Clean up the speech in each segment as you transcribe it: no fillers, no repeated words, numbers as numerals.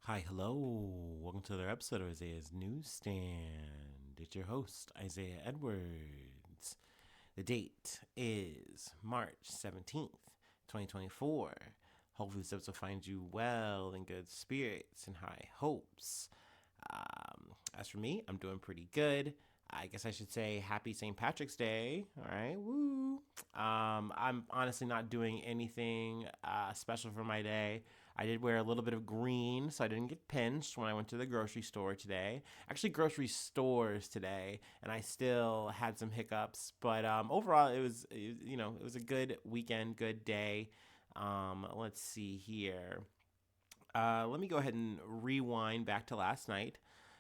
Hi, hello. Welcome to another episode of Isaiah's Newsstand. It's your host, Isaiah Edwards. The date is March 17th, 2024. Hopefully, this episode finds you well in good spirits and high hopes. As for me, I'm doing pretty good. I guess I should say happy St. Patrick's Day. All right, woo. I'm honestly not doing anything special for my day. I did wear a little bit of green so I didn't get pinched when I went to the grocery store today. Actually, grocery stores today, and I still had some hiccups. But overall, it was a good weekend, good day. Let's see here. Let me go ahead and rewind back to last night.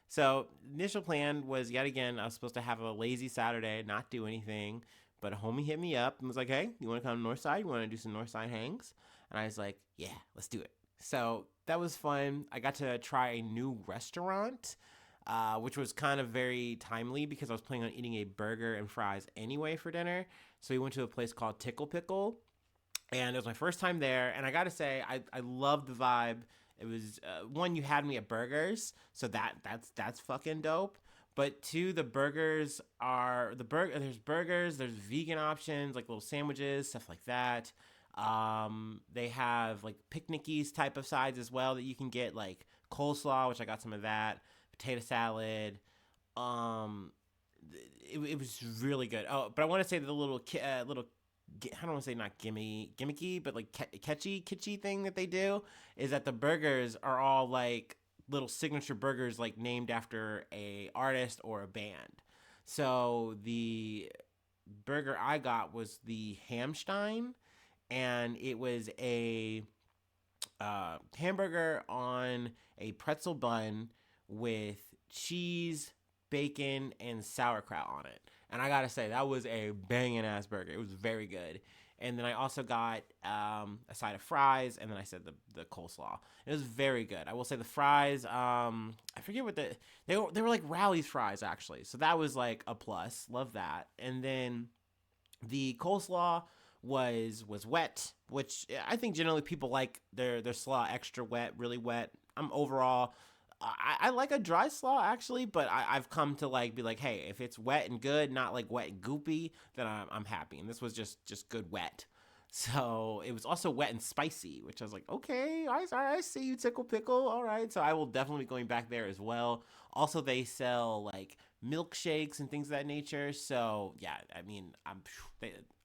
So, initial plan was yet again, I was supposed to have a lazy Saturday, not do anything. But a homie hit me up and was like, hey, you want to come to Northside? You want to do some Northside hangs? And I was like, yeah, let's do it. So that was fun. I got to try a new restaurant, which was kind of very timely because I was planning on eating a burger and fries anyway for dinner. So we went to a place called Tickle Pickle, and it was my first time there. And I got to say, I love the vibe. It was one, you had me at burgers, so that's fucking dope. But two, the burgers are the burger. There's burgers, there's vegan options like little sandwiches, stuff like that. They have like picnicky type of sides as well that you can get, like coleslaw, which I got some of that, potato salad. Um, it was really good. Oh, but I want to say the little I don't want to say not gimmicky, but like kitschy thing that they do is that the burgers are all like little signature burgers, like named after a artist or a band. So the burger I got was the Hamstein, and it was a hamburger on a pretzel bun with cheese, bacon, and sauerkraut on it. And I gotta say, that was a banging ass burger. It was very good. And then I also got a side of fries, and then I said the coleslaw. It was very good. I will say the fries. I forget what they were like Rally's fries actually. So that was like a plus. Love that. And then the coleslaw was wet, which I think generally people like their slaw extra wet, really wet. I'm overall I like a dry slaw actually, but I've come to like be like, hey, if it's wet and good, not like wet and goopy, then I'm happy. And this was just good wet. So it was also wet and spicy, which I was like, okay, I see you, Tickle Pickle. All right, so I will definitely be going back there as well. Also, they sell like milkshakes and things of that nature. So yeah, I mean,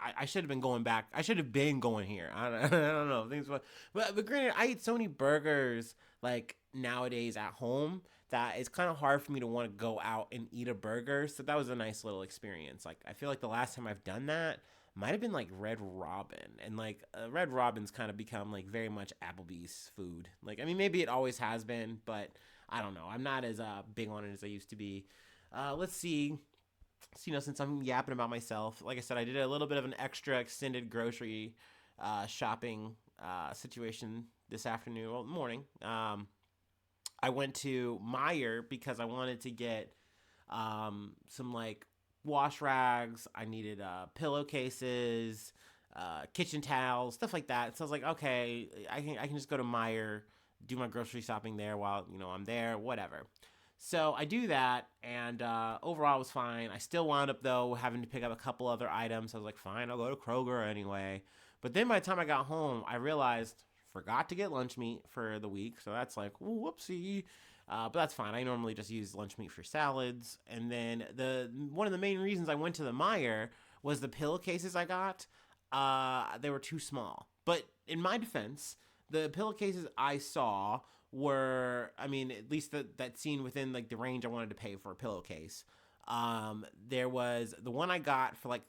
I should have been going back. I should have been going here. I don't know things, but granted, I eat so many burgers like nowadays at home that it's kind of hard for me to want to go out and eat a burger. So that was a nice little experience. Like I feel like the last time I've done that might have been like Red Robin, and like Red Robin's kind of become like very much Applebee's food. Like I mean, maybe it always has been, but I don't know. I'm not as big on it as I used to be. Let's see. So, since I'm yapping about myself, like I said, I did a little bit of an extra extended grocery shopping situation this afternoon, well, morning. I went to Meyer because I wanted to get some like wash rags. I needed pillowcases, kitchen towels, stuff like that. So I was like, okay, I can just go to Meyer, do my grocery shopping there while I'm there, whatever. So I do that, and overall it was fine. I still wound up though having to pick up a couple other items. I was like, fine, I'll go to Kroger anyway. But then by the time I got home, I realized forgot to get lunch meat for the week, so that's like whoopsie. But that's fine. I normally just use lunch meat for salads. And then the one of the main reasons I went to the Meyer was the pillowcases I got. They were too small. But in my defense, the pillowcases I saw were, I mean, at least that scene within like the range I wanted to pay for a pillowcase. There was the one I got for like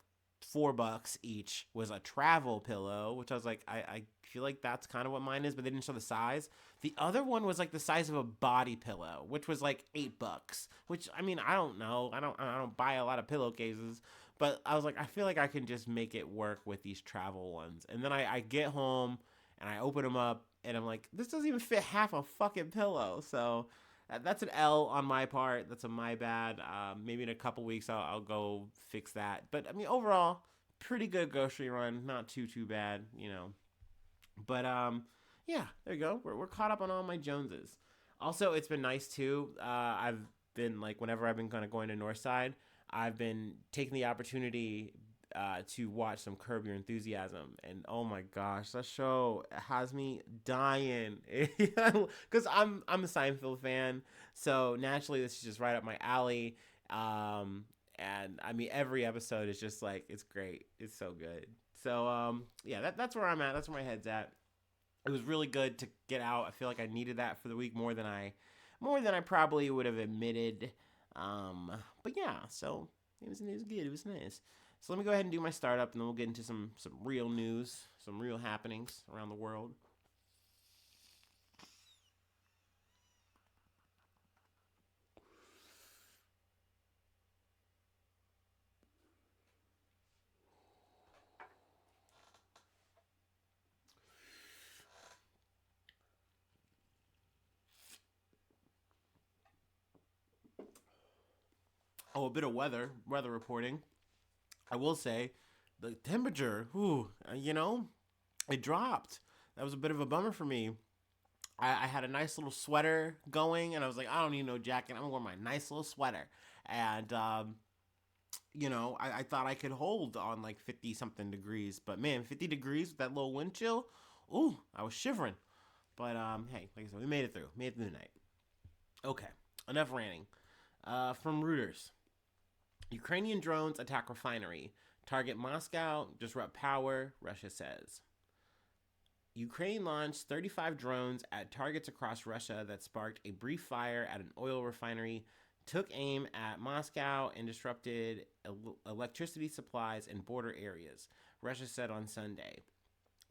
$4 each was a travel pillow, which I was like, I feel like that's kind of what mine is, but they didn't show the size. The other one was like the size of a body pillow, which was like $8. Which I mean, I don't know, I don't buy a lot of pillowcases, but I was like, I feel like I can just make it work with these travel ones. And then I get home and I open them up, and I'm like, this doesn't even fit half a fucking pillow. So that's an L on my part. That's a my bad. Maybe in a couple weeks I'll go fix that. But I mean, overall, pretty good grocery run. Not too bad. But yeah, there you go. We're caught up on all my Joneses. Also, it's been nice too. I've been like whenever I've been kind of going to Northside, I've been taking the opportunity to watch some Curb Your Enthusiasm, and oh my gosh, that show has me dying. Because I'm a Seinfeld fan, so naturally this is just right up my alley. And I mean every episode is just like it's great. It's so good. So yeah, that's where I'm at. That's where my head's at. It was really good to get out. I feel like I needed that for the week more than I probably would have admitted. But yeah, so it was good. It was nice. So let me go ahead and do my startup, and then we'll get into some real news, some real happenings around the world. Oh, a bit of weather reporting. I will say, the temperature, it dropped. That was a bit of a bummer for me. I had a nice little sweater going, and I was like, I don't need no jacket. I'm gonna wear my nice little sweater. And I thought I could hold on like 50 something degrees, but man, 50 degrees with that little wind chill, ooh, I was shivering. But hey, like I said, we made it through. Made it through the night. Okay, enough ranting. From Reuters, Ukrainian drones attack refinery, target Moscow, disrupt power. Russia says. Ukraine launched 35 drones at targets across Russia that sparked a brief fire at an oil refinery, took aim at Moscow, and disrupted electricity supplies in border areas, Russia said on Sunday,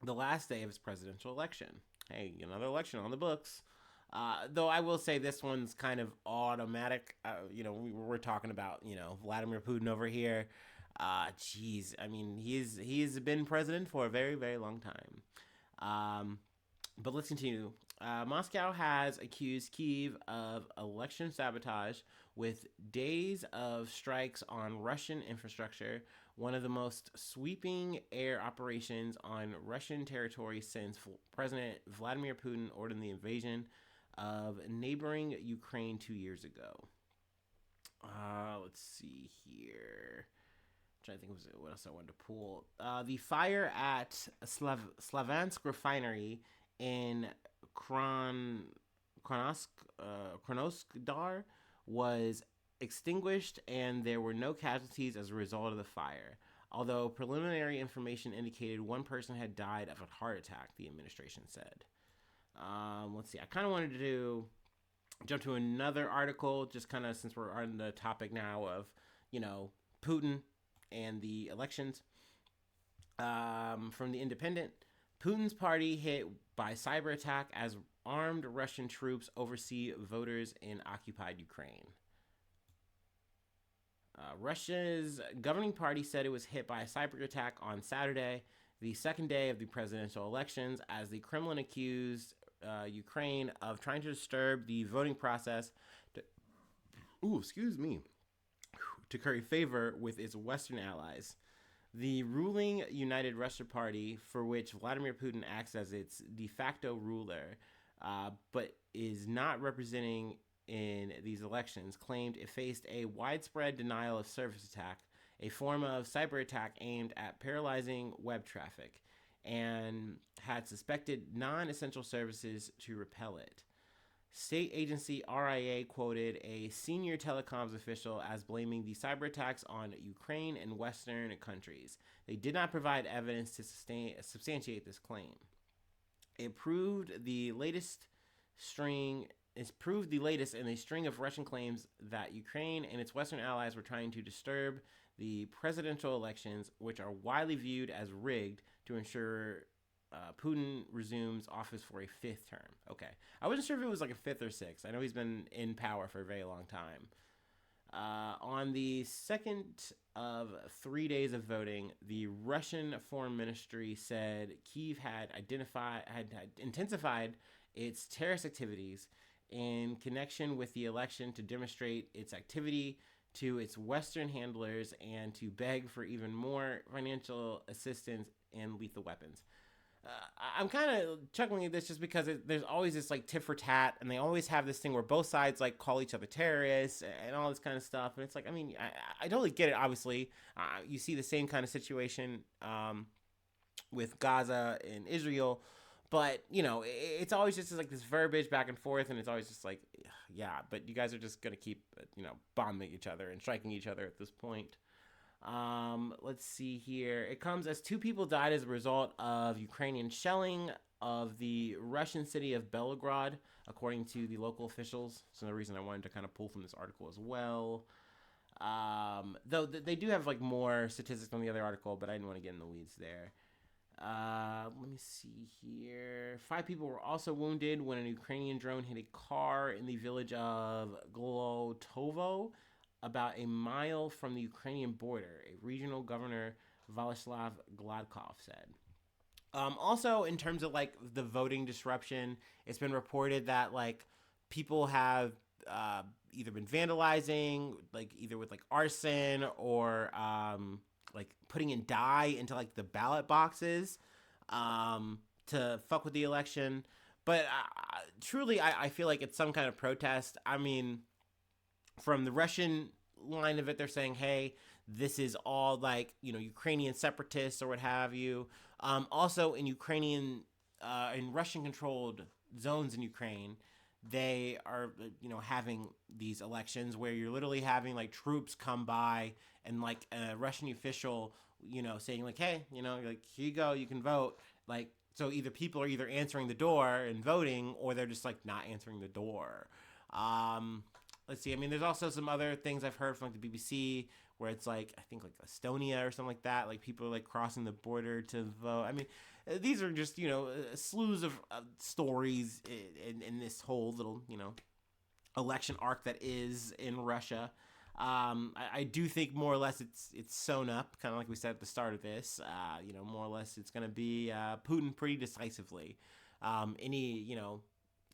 the last day of its presidential election. Hey, another election on the books. Though I will say this one's kind of automatic. We're talking about Vladimir Putin over here. Jeez, I mean he's been president for a very very long time. But let's continue. Moscow has accused Kyiv of election sabotage with days of strikes on Russian infrastructure, one of the most sweeping air operations on Russian territory since President Vladimir Putin ordered the invasion of neighboring Ukraine 2 years ago. Let's see here. I'm trying to think what else I wanted to pull. The fire at Slavansk refinery in Kronoskdar was extinguished, and there were no casualties as a result of the fire. Although preliminary information indicated one person had died of a heart attack, the administration said. Let's see. I kind of wanted to jump to another article, just kind of since we're on the topic now of, Putin and the elections. From the Independent, Putin's party hit by cyber attack as armed Russian troops oversee voters in occupied Ukraine. Russia's governing party said it was hit by a cyber attack on Saturday, the second day of the presidential elections, as the Kremlin accused Ukraine of trying to disturb the voting process to curry favor with its Western allies. The ruling United Russia Party, for which Vladimir Putin acts as its de facto ruler, but is not representing in these elections, claimed it faced a widespread denial of service attack, a form of cyber attack aimed at paralyzing web traffic, and had suspected non-essential services to repel it. State agency RIA quoted a senior telecoms official as blaming the cyber attacks on Ukraine and Western countries. They did not provide evidence to substantiate this claim. It proved the latest in a string of Russian claims that Ukraine and its Western allies were trying to disturb the presidential elections, which are widely viewed as rigged to ensure Putin resumes office for a fifth term. Okay. I wasn't sure if it was like a fifth or sixth. I know he's been in power for a very long time. On the second of 3 days of voting, the Russian Foreign Ministry said Kyiv had intensified its terrorist activities in connection with the election to demonstrate its activity to its Western handlers and to beg for even more financial assistance and lethal weapons. I'm kind of chuckling at this just because there's always this like tit for tat, and they always have this thing where both sides like call each other terrorists and all this kind of stuff. And it's like, I mean, I totally get it. Obviously, you see the same kind of situation with Gaza and Israel, but it's always just like this verbiage back and forth, and it's always just like, yeah, but you guys are just gonna keep bombing each other and striking each other at this point. Let's see here. It comes as two people died as a result of Ukrainian shelling of the Russian city of Belgorod, according to the local officials. So the reason I wanted to kind of pull from this article as well. Though they do have like more statistics on the other article, but I didn't want to get in the weeds there. Let me see here. 5 people were also wounded when an Ukrainian drone hit a car in the village of Glotovo, about a mile from the Ukrainian border, a regional governor Vladislav Gladkov said. Also, in terms of like the voting disruption, it's been reported that like people have either been vandalizing, like either with like arson or like putting in dye into like the ballot boxes to fuck with the election. But truly, I feel like it's some kind of protest. I mean, from the Russian line of it, they're saying, hey, this is all like, Ukrainian separatists or what have you. Also in in Russian controlled zones in Ukraine, they are, having these elections where you're literally having like troops come by and like a Russian official, saying like, hey, like, here you go, you can vote. Like, so either people are either answering the door and voting, or they're just like not answering the door. Let's see. I mean, there's also some other things I've heard from like the BBC where it's like, I think like Estonia or something like that. Like people are like crossing the border to vote. I mean, these are just, slews of stories in this whole little, election arc that is in Russia. I do think more or less it's sewn up, kind of like we said at the start of this. More or less it's going to be Putin pretty decisively. Any,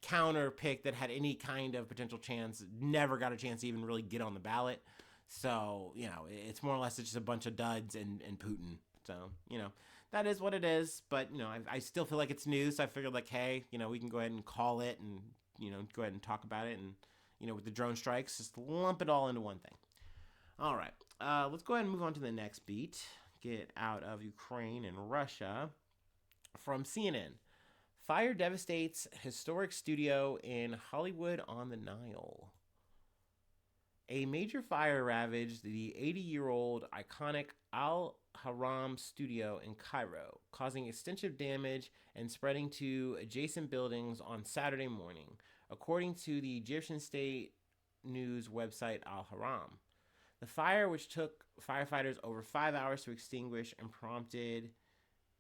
counter pick that had any kind of potential chance never got a chance to even really get on the ballot. So, it's more or less just a bunch of duds and Putin. So, that is what it is. But, I still feel like it's news. So I figured like, hey, we can go ahead and call it and, go ahead and talk about it. And, with the drone strikes, just lump it all into one thing. All right. Let's go ahead and move on to the next beat. Get out of Ukraine and Russia. From CNN. Fire devastates historic studio in Hollywood on the Nile. A major fire ravaged the 80-year-old iconic Al Haram studio in Cairo, causing extensive damage and spreading to adjacent buildings on Saturday morning, according to the Egyptian state news website Al Haram. The fire, which took firefighters over 5 hours to extinguish and prompted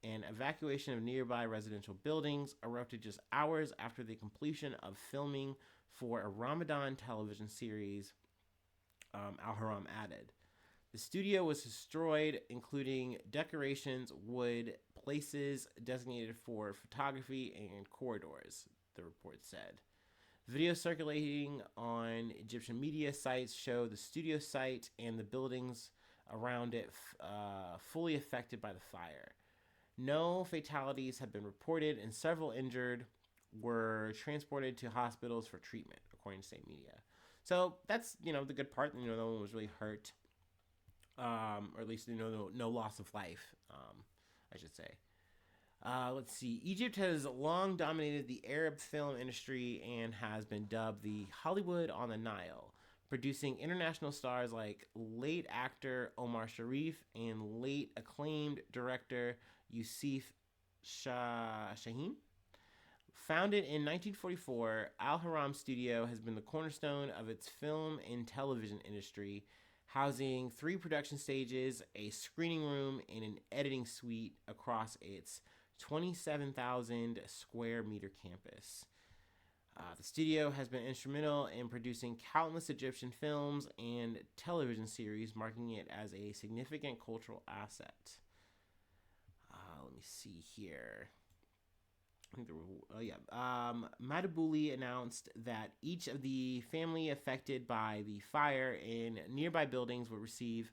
an evacuation of nearby residential buildings, erupted just hours after the completion of filming for a Ramadan television series, Al Haram added. The studio was destroyed, including decorations, wood, places designated for photography, and corridors, the report said. Videos circulating on Egyptian media sites show the studio site and the buildings around it fully affected by the fire. No fatalities have been reported, and several injured were transported to hospitals for treatment, according to state media. So that's, the good part. No one was really hurt, or at least, no loss of life, I should say. Let's see. Egypt has long dominated the Arab film industry and has been dubbed the Hollywood on the Nile, producing international stars like late actor Omar Sharif and late acclaimed director Yusuf Shaheen. Founded in 1944, Al Haram Studio has been the cornerstone of its film and television industry, housing 3 production stages, a screening room, and an editing suite across its 27,000 square meter campus. The studio has been instrumental in producing countless Egyptian films and television series, marking it as a significant cultural asset. Let me see here. I think there were, Madabuli announced that each of the family affected by the fire in nearby buildings will receive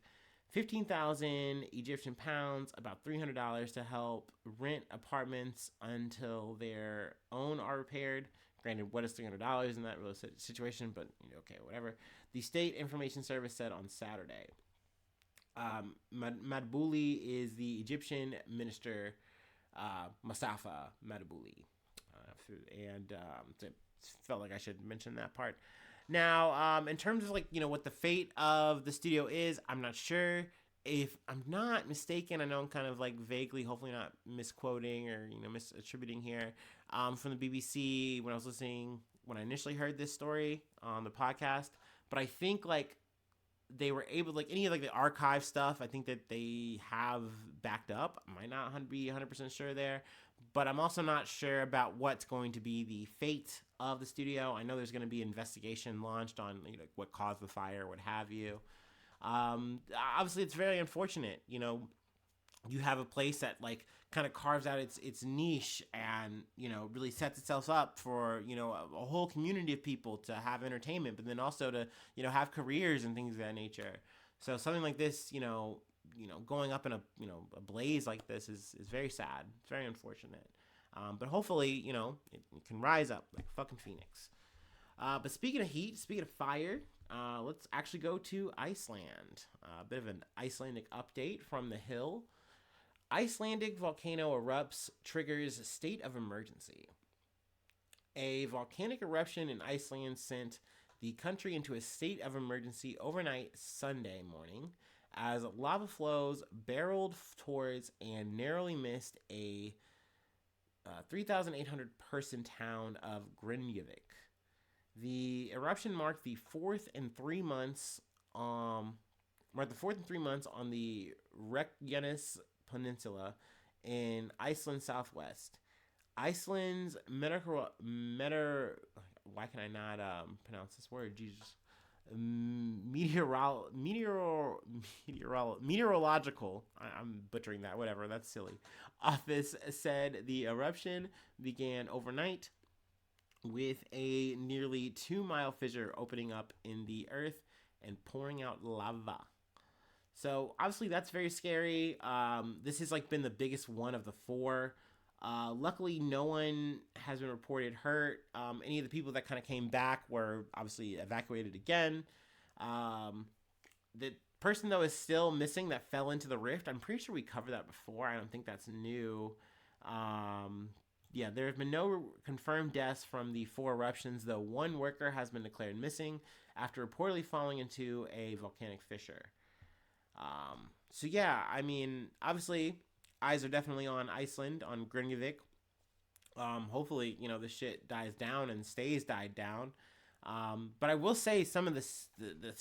15,000 Egyptian pounds, about $300 to help rent apartments until their own are repaired. Granted, what is $300 in that real situation? But okay, whatever. The State Information Service said on Saturday. Madbouli is the Egyptian minister, Mustafa Madbouli, and it felt like I should mention that part. Now, in terms of what the fate of the studio is, I'm not sure. If I'm not mistaken, I know I'm kind of vaguely, hopefully not misquoting or misattributing here, from the BBC when I was listening when I initially heard this story on the podcast. But I think they were able any of the archive stuff. I think that they have backed up. I might not be 100% sure there, but I'm also not sure about what's going to be the fate of the studio. I know there's going to be an investigation launched on what caused the fire, what have you. Obviously, it's very unfortunate. You have a place that kind of carves out its niche and really sets itself up for a whole community of people to have entertainment, but then also to have careers and things of that nature. So something like this, going up in a blaze like this is very sad. It's very unfortunate. But hopefully, it can rise up like fucking Phoenix. But speaking of heat, speaking of fire, let's actually go to Iceland. A bit of an Icelandic update from the Hill. Icelandic volcano erupts, triggers state of emergency. A volcanic eruption in Iceland sent the country into a state of emergency overnight Sunday morning as lava flows barreled towards and narrowly missed a 3,800 person town of Grindavik. The eruption marked the fourth in 3 months. On the Reykjanes Peninsula in Iceland's southwest. Iceland's why can I not pronounce this word? Jesus. Meteorological, I'm butchering that, whatever, that's silly, office said the eruption began overnight with a nearly 2-mile fissure opening up in the earth and pouring out lava. So obviously that's very scary. This has been the biggest one of the 4. Luckily, no one has been reported hurt. Any of the people that kind of came back were obviously evacuated again. The person, though, is still missing that fell into the rift. I'm pretty sure we covered that before. I don't think that's new. There have been no confirmed deaths from the 4 eruptions, though one worker has been declared missing after reportedly falling into a volcanic fissure. Obviously, eyes are definitely on Iceland, on Grindavik. Hopefully, this shit dies down and stays died down. But I will say some of the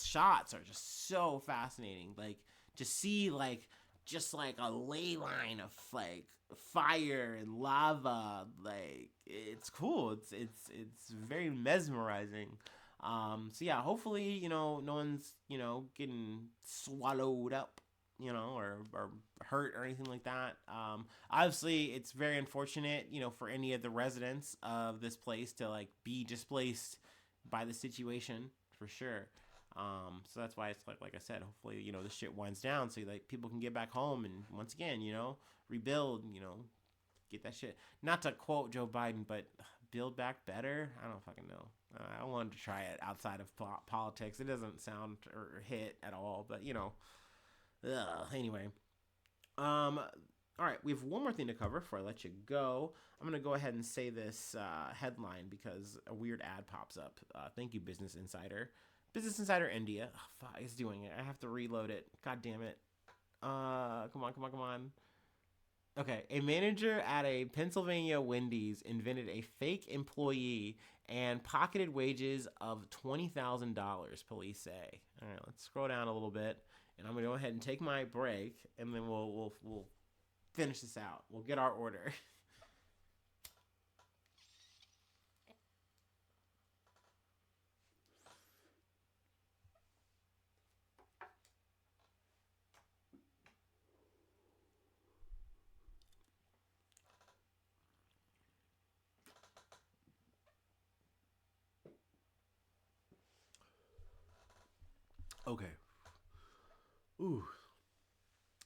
shots are just so fascinating. To see just a ley line of fire and lava. It's cool. It's very mesmerizing. Hopefully, no one's, getting swallowed up, or hurt or anything like that. Obviously, it's very unfortunate, for any of the residents of this place to, be displaced by the situation, for sure. So that's why it's like I said, hopefully, this shit winds down so people can get back home and once again, rebuild, get that shit. Not to quote Joe Biden, but build back better. I don't fucking know. I wanted to try it outside of politics. It doesn't sound or hit at all, but anyway. All right, we have one more thing to cover before I let you go. I'm going to go ahead and say this headline because a weird ad pops up. Thank you, Business Insider. Business Insider India. Oh, fuck, it's doing it. I have to reload it. God damn it. Come on. Okay, a manager at a Pennsylvania Wendy's invented a fake employee and pocketed wages of $20,000, police say. All right, let's scroll down a little bit, and I'm going to go ahead and take my break, and then we'll finish this out. We'll get our order. Okay. Ooh.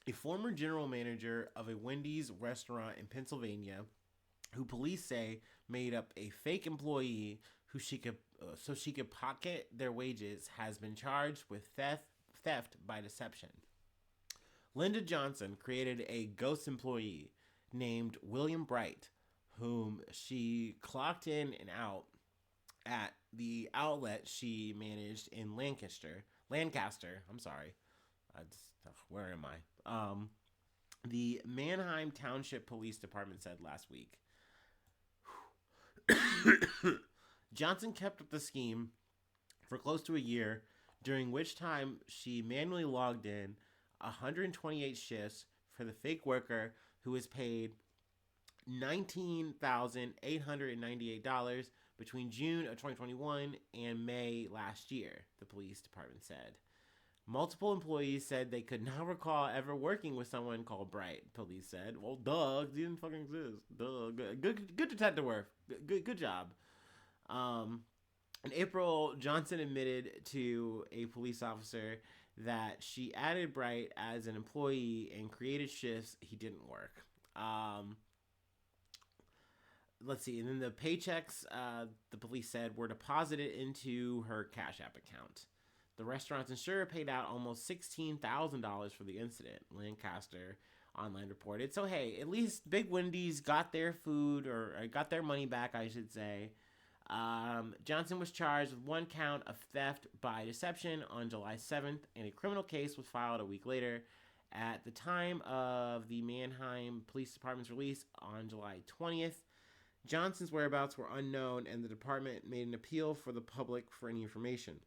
A former general manager of a Wendy's restaurant in Pennsylvania, who police say made up a fake employee who she could so she could pocket their wages, has been charged with theft by deception. Linda Johnson created a ghost employee named William Bright, whom she clocked in and out at the outlet she managed in Lancaster. Lancaster, I'm sorry. Where am I? The Manheim Township Police Department said last week. Johnson kept up the scheme for close to a year, during which time she manually logged in 128 shifts for the fake worker who was paid $19,898 between June of 2021 and May last year, the police department said. Multiple employees said they could not recall ever working with someone called Bright, police said. Well, duh, he didn't fucking exist. Duh, good detective work. Good job. In April, Johnson admitted to a police officer that she added Bright as an employee and created shifts he didn't work. Let's see. And then the paychecks, the police said, were deposited into her Cash App account. The restaurant's insurer paid out almost $16,000 for the incident, Lancaster Online reported. So, hey, at least Big Wendy's got their food, or got their money back, I should say. Johnson was charged with one count of theft by deception on July 7th, and a criminal case was filed a week later. At the time of the Manheim Police Department's release on July 20th, Johnson's whereabouts were unknown, and the department made an appeal for the public for any information.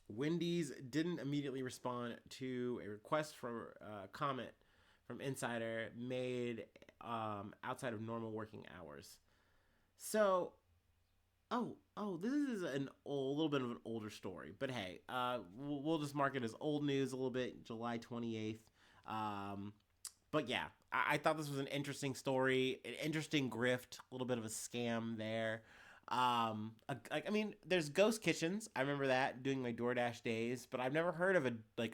Wendy's didn't immediately respond to a request for comment from Insider made outside of normal working hours. So, this is a little bit of an older story, but hey, we'll just mark it as old news a little bit, July 28th. But yeah, I thought this was an interesting story, an interesting grift, a little bit of a scam there. I mean, there's ghost kitchens. I remember that doing my DoorDash days, but I've never heard of a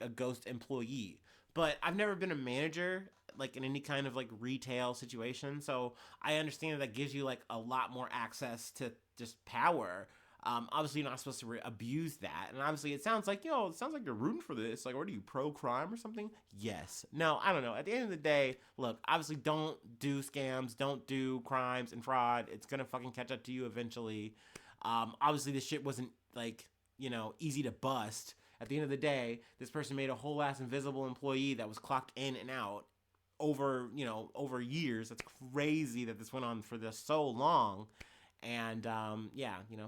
ghost employee. But I've never been a manager like in any kind of like retail situation, so I understand that gives you like a lot more access to just power. Obviously, you're not supposed to abuse that, and obviously, it sounds like you're rooting for this. Like, what are you, pro crime or something? Yes. No, I don't know. At the end of the day, look, obviously, don't do scams, don't do crimes and fraud. It's gonna fucking catch up to you eventually. Obviously, this shit wasn't like easy to bust. At the end of the day, this person made a whole ass invisible employee that was clocked in and out over years. That's crazy that this went on for this so long. And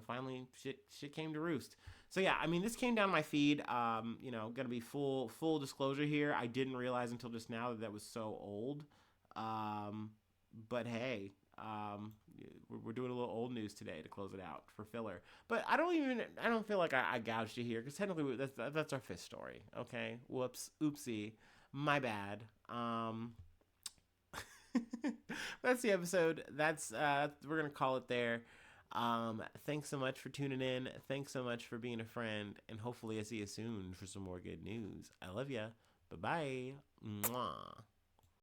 finally shit came to roost. So yeah, I mean, this came down my feed. Gonna be full disclosure here. I didn't realize until just now that was so old. But hey, we're doing a little old news today to close it out for filler. But I don't feel like I gouged you here, because technically that's our fifth story. Okay, whoops, oopsie, my bad. That's the episode. We're gonna call it there. Thanks so much for tuning in. Thanks so much for being a friend, and hopefully I see you soon for some more good news. I love ya. Bye bye. Mwah.